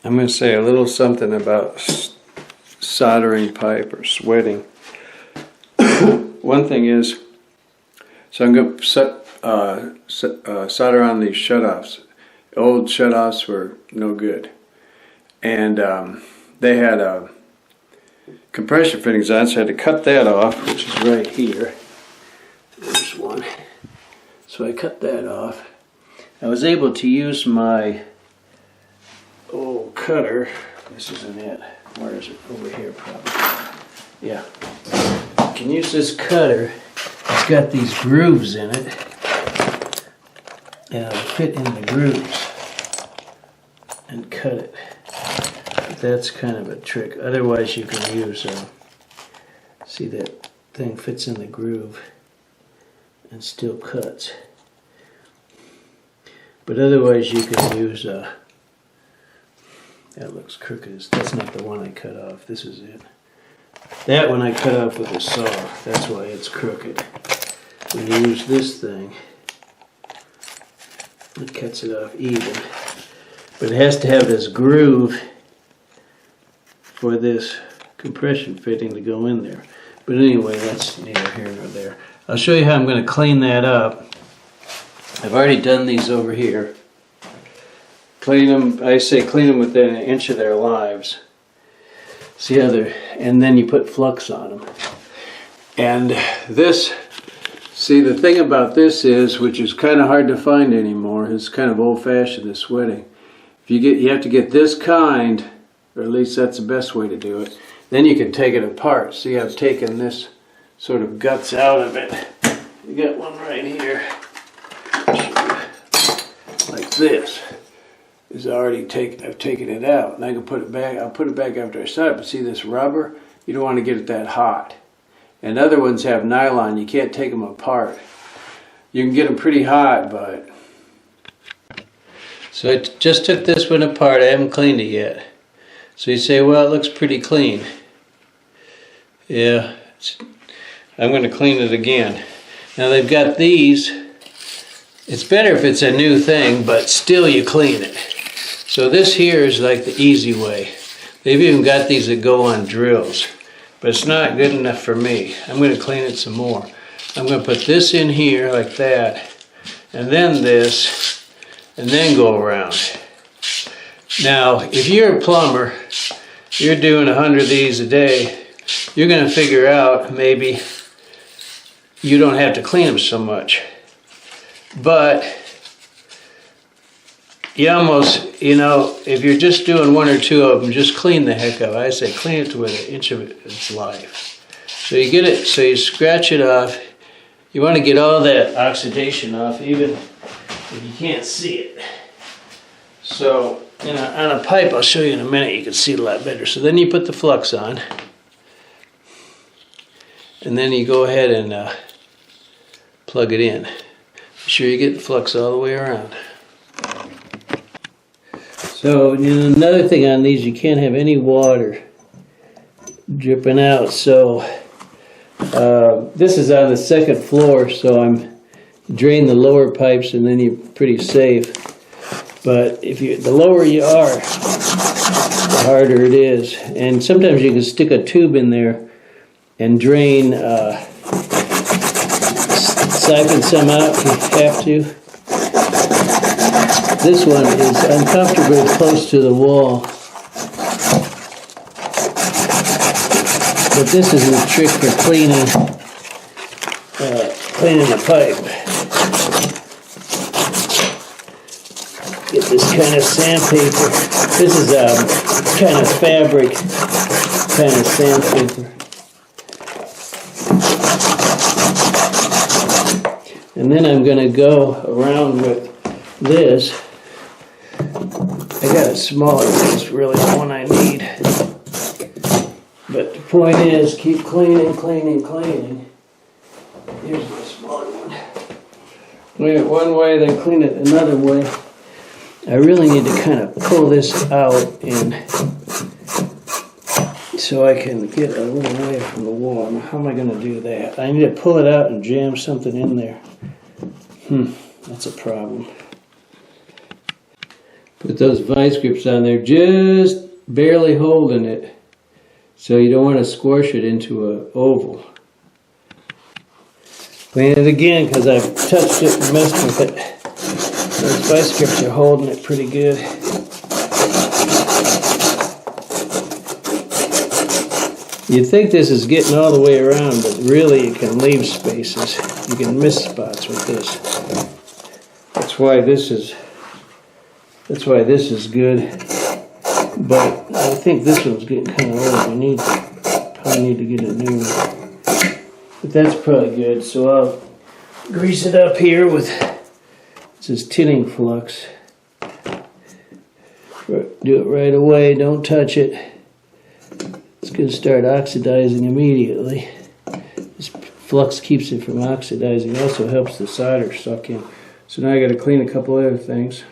I'm going to say a little something about soldering pipe or sweating. One thing is, so I'm going to solder on these shutoffs. Old shutoffs were no good. And they had compression fittings on, so I had to cut that off, which is right here. There's one. So I cut that off. I was able to use my old cutter. This isn't it. Where is it? Over here, probably. Yeah. I can use this cutter. It's got these grooves in it. And I'll fit in the grooves and cut it. But that's kind of a trick. Otherwise, you can use, see that thing fits in the groove and still cuts. But otherwise, you can use, that looks crooked. That's not the one I cut off. This is it. That one I cut off with a saw. That's why it's crooked. When you use this thing, it cuts it off even. But it has to have this groove for this compression fitting to go in there. But anyway, that's neither here nor there. I'll show you how I'm going to clean that up. I've already done these over here. Clean them, I say clean them within an inch of their lives. See how they're, and then you put flux on them. And this, see the thing about this is, which is kind of hard to find anymore, it's kind of old-fashioned, the sweating. If you have to get this kind, or at least that's the best way to do it, then you can take it apart. See, I've taken this sort of guts out of it. You got one right here. Like this. Is already I've taken it out, and I can put it back. I'll put it back after I set it. But see this rubber? You don't want to get it that hot. And other ones have nylon. You can't take them apart. You can get them pretty hot, but. So I just took this one apart. I haven't cleaned it yet. So you say, well, it looks pretty clean. Yeah, I'm going to clean it again. Now they've got these. It's better if it's a new thing, but still you clean it. So this here is like the easy way. They've even got these that go on drills, but it's not good enough for me. I'm going to clean it some more. I'm going to put this in here like that, and then this, and then go around. Now, if you're a plumber, you're doing 100 of these a day, you're going to figure out maybe you don't have to clean them so much. But you almost, if you're just doing one or two of them, just clean the heck of it. I say clean it to within an inch of its life. So you get it, so you scratch it off. You want to get all that oxidation off, even if you can't see it. So on a pipe, I'll show you in a minute, you can see it a lot better. So then you put the flux on. And then you go ahead and plug it in. Be sure you get the flux all the way around. So another thing on these, you can't have any water dripping out. So this is on the second floor, so I'm drain the lower pipes and then you're pretty safe. But the lower you are, the harder it is. And sometimes you can stick a tube in there and drain, siphon some out if you have to. This one is uncomfortably close to the wall. But this is a trick for cleaning the pipe. Get this kind of sandpaper. This is a kind of fabric kind of sandpaper. And then I'm going to go around with this. I got a smaller one, it's really the one I need. But the point is, keep cleaning, cleaning, cleaning. Here's my smaller one. Clean it one way, then clean it another way. I really need to kind of pull this out and so I can get a little away from the wall. Now, how am I going to do that? I need to pull it out and jam something in there. That's a problem. Put those vice grips on there, just barely holding it. So you don't want to squish it into an oval. Clean it again because I've touched it and messed with it. Those vice grips are holding it pretty good. You'd think this is getting all the way around, but really it can leave spaces. You can miss spots with this. That's why this is good. But I think this one's getting kind of old. Probably need to get a new one. But that's probably good. So I'll grease it up here with, this is tinning flux. Do it right away, don't touch it. It's going to start oxidizing immediately. This flux keeps it from oxidizing. Also helps the solder suck in. So now I got to clean a couple other things.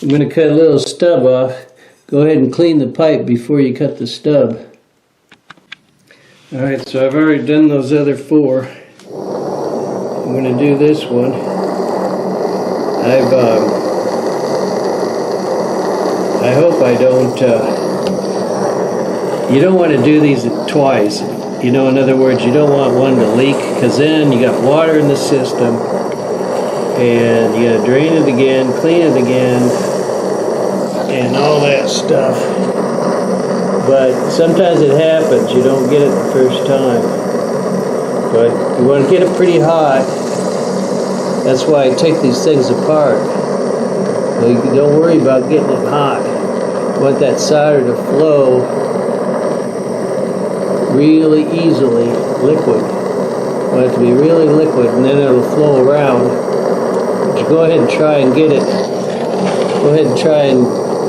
I'm going to cut a little stub off. Go ahead and clean the pipe before you cut the stub. Alright, so I've already done those other four. I'm going to do this one. I hope I don't, you don't want to do these twice. You know, in other words, you don't want one to leak, because then you got water in the system, and you got to drain it again, clean it again, and all that stuff. But sometimes it happens, you don't get it the first time. But you want to get it pretty hot. That's why I take these things apart. So you don't worry about getting it hot. You want that solder to flow really easily, liquid. You want it to be really liquid, and then it'll flow around. But you go ahead and try and get it. Go ahead and try and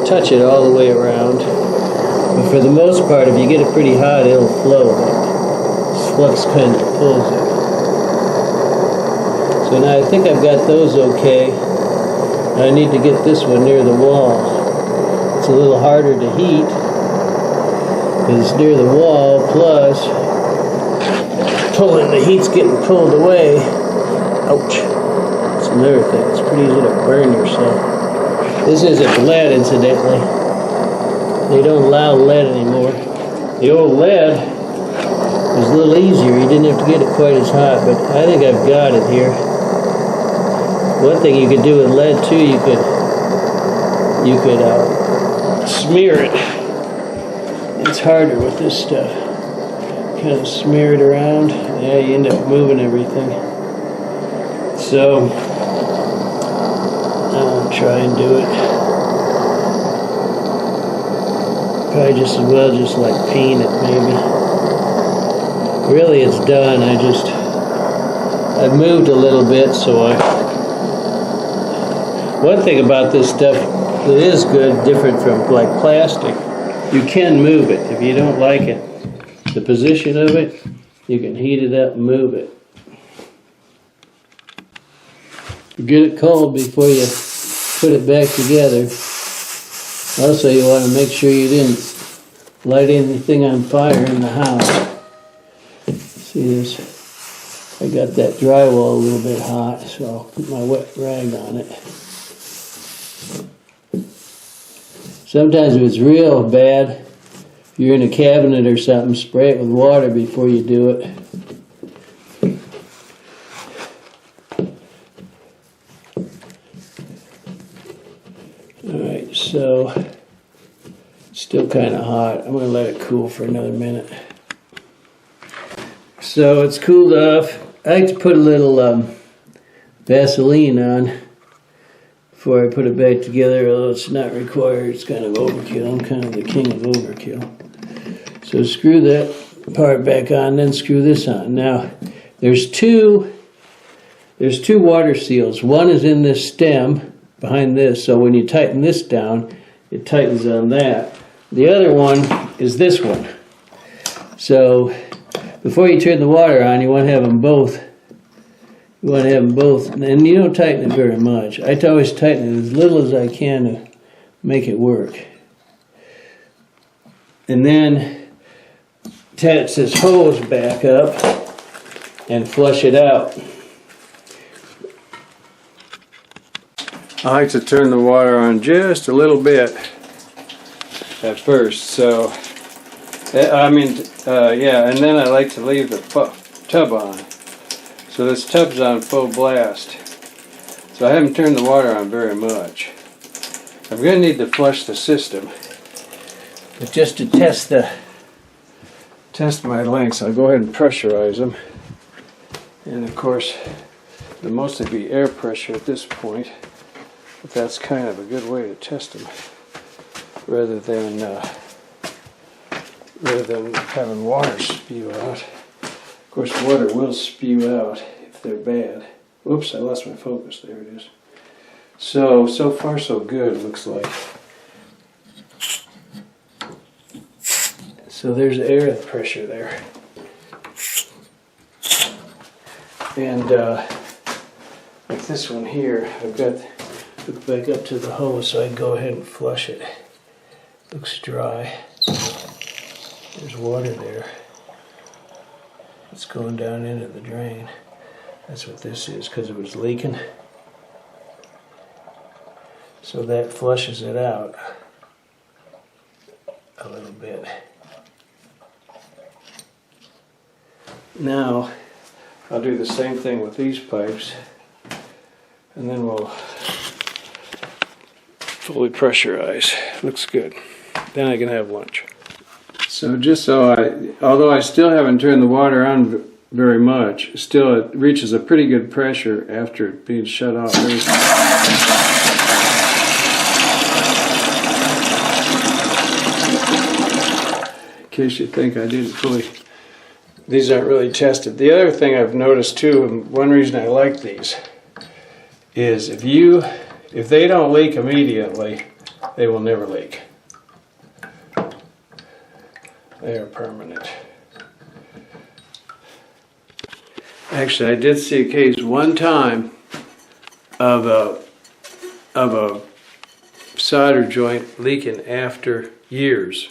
touch it all the way around. But for the most part, if you get it pretty hot, it'll flow. This flux kind of pulls it. So now I think I've got those okay. I need to get this one near the wall. It's a little harder to heat because it's near the wall, plus the heat's getting pulled away. Ouch. That's another thing. It's pretty easy to burn yourself. This isn't lead, incidentally. They don't allow lead anymore. The old lead was a little easier. You didn't have to get it quite as hot, but I think I've got it here. One thing you could do with lead too, you could smear it. It's harder with this stuff. Kind of smear it around. Yeah, you end up moving everything. So I'll try and do it. Probably just as well just like paint it maybe. Really it's done. I've moved a little bit, so one thing about this stuff that is good, different from like plastic, you can move it. If you don't like it, the position of it, you can heat it up and move it. Get it cold before you put it back together. Also, you want to make sure you didn't light anything on fire in the house. See this? I got that drywall a little bit hot, so I'll put my wet rag on it. Sometimes if it's real bad, if you're in a cabinet or something, spray it with water before you do it. Alright, so it's still kind of hot. I'm going to let it cool for another minute. So it's cooled off. I like to put a little Vaseline on before I put it back together, although it's not required. It's kind of overkill. I'm kind of the king of overkill. So screw that part back on, then screw this on. Now, there's two water seals. One is in this stem behind this, so when you tighten this down, it tightens on that. The other one is this one. So before you turn the water on, you want to have them both. You want to have them both, and you don't tighten it very much. I always tighten it as little as I can to make it work. And then attach this hose back up and flush it out. I like to turn the water on just a little bit at first. So, yeah, and then I like to leave the tub on. So this tub's on full blast. So I haven't turned the water on very much. I'm going to need to flush the system. But just to test my lengths, I'll go ahead and pressurize them. And of course, there'll mostly be air pressure at this point. But that's kind of a good way to test them, rather than having water spew out. Of course, water will spew out if they're bad. Whoops, I lost my focus. There it is. So far so good, looks like. So there's air pressure there. And like this one here, I've got hooked back up to the hose so I can go ahead and flush it. Looks dry. There's water there. It's going down into the drain. That's what this is, because it was leaking. So that flushes it out a little bit. Now, I'll do the same thing with these pipes, and then we'll fully pressurize. Looks good. Then I can have lunch. So although I still haven't turned the water on very much, still it reaches a pretty good pressure after it being shut off. In case you think I didn't fully, these aren't really tested. The other thing I've noticed too, and one reason I like these, is if they don't leak immediately, they will never leak. They are permanent. Actually, I did see a case one time of a solder joint leaking after years.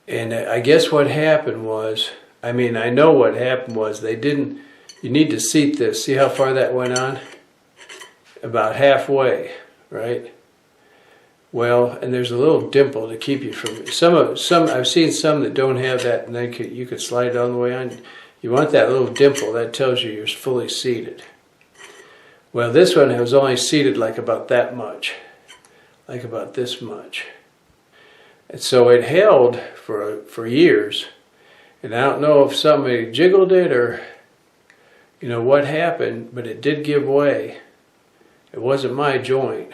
And I guess what happened was, I know what happened was you need to seat this. See how far that went on? About halfway, right? Well, and there's a little dimple to keep you from some. I've seen some that don't have that, and then you could slide it on the way on. You want that little dimple that tells you you're fully seated. Well, this one was only seated like about that much, like about this much, and so it held for years. And I don't know if somebody jiggled it or what happened, but it did give way. It wasn't my joint,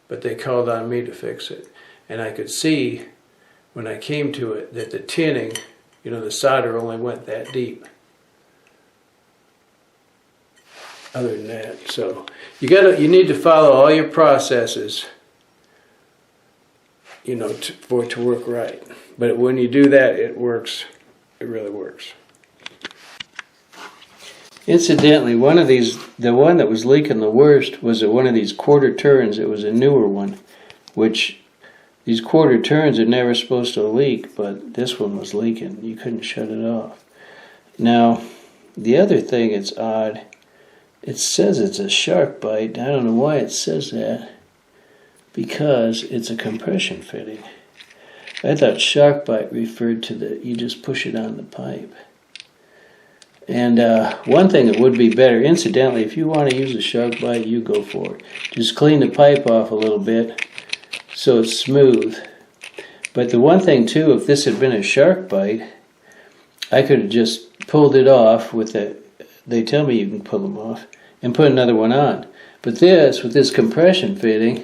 but they called on me to fix it. And I could see when I came to it that the tinning, the solder only went that deep. Other than that, so you need to follow all your processes, for it to work right. But when you do that, it works. It really works. Incidentally, the one that was leaking the worst was one of these quarter turns. It was a newer one, which these quarter turns are never supposed to leak, but this one was leaking. You couldn't shut it off. Now, the other thing that's odd, it says it's a shark bite. I don't know why it says that, because it's a compression fitting. I thought shark bite referred to you just push it on the pipe. And one thing that would be better, incidentally, if you want to use a shark bite, you go for it. Just clean the pipe off a little bit so it's smooth. But the one thing too, if this had been a shark bite, I could have just pulled it off with they tell me you can pull them off, and put another one on. But with this compression fitting,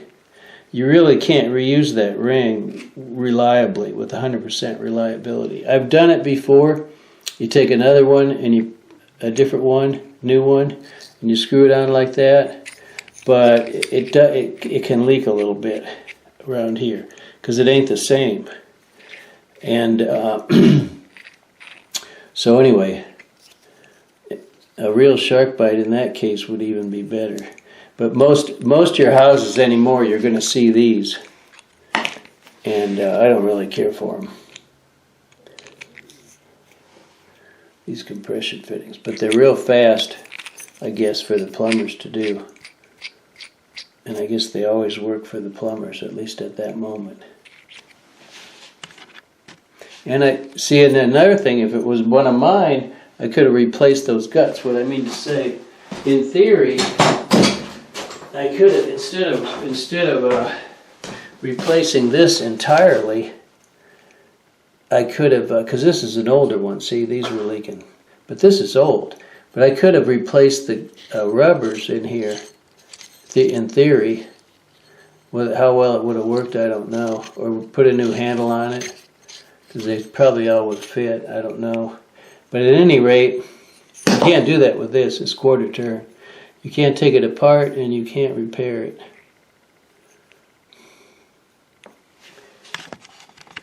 you really can't reuse that ring reliably with 100% reliability. I've done it before. You take another one and a different one, new one, and you screw it on like that. But it can leak a little bit around here because it ain't the same. And so anyway, a real shark bite in that case would even be better. But most of your houses anymore, you're going to see these, and I don't really care for them. These compression fittings, but they're real fast I guess, for the plumbers to do. And I guess they always work for the plumbers, at least at that moment. And I see, and another thing, if it was one of mine, I could have replaced those guts. What I mean to say, in theory, I could have, instead of replacing this entirely, I could have, because this is an older one, see, these were leaking. But this is old. But I could have replaced the rubbers in here, in theory. How well it would have worked, I don't know. Or put a new handle on it, because they probably all would fit, I don't know. But at any rate, you can't do that with this, it's quarter turn. You can't take it apart and you can't repair it.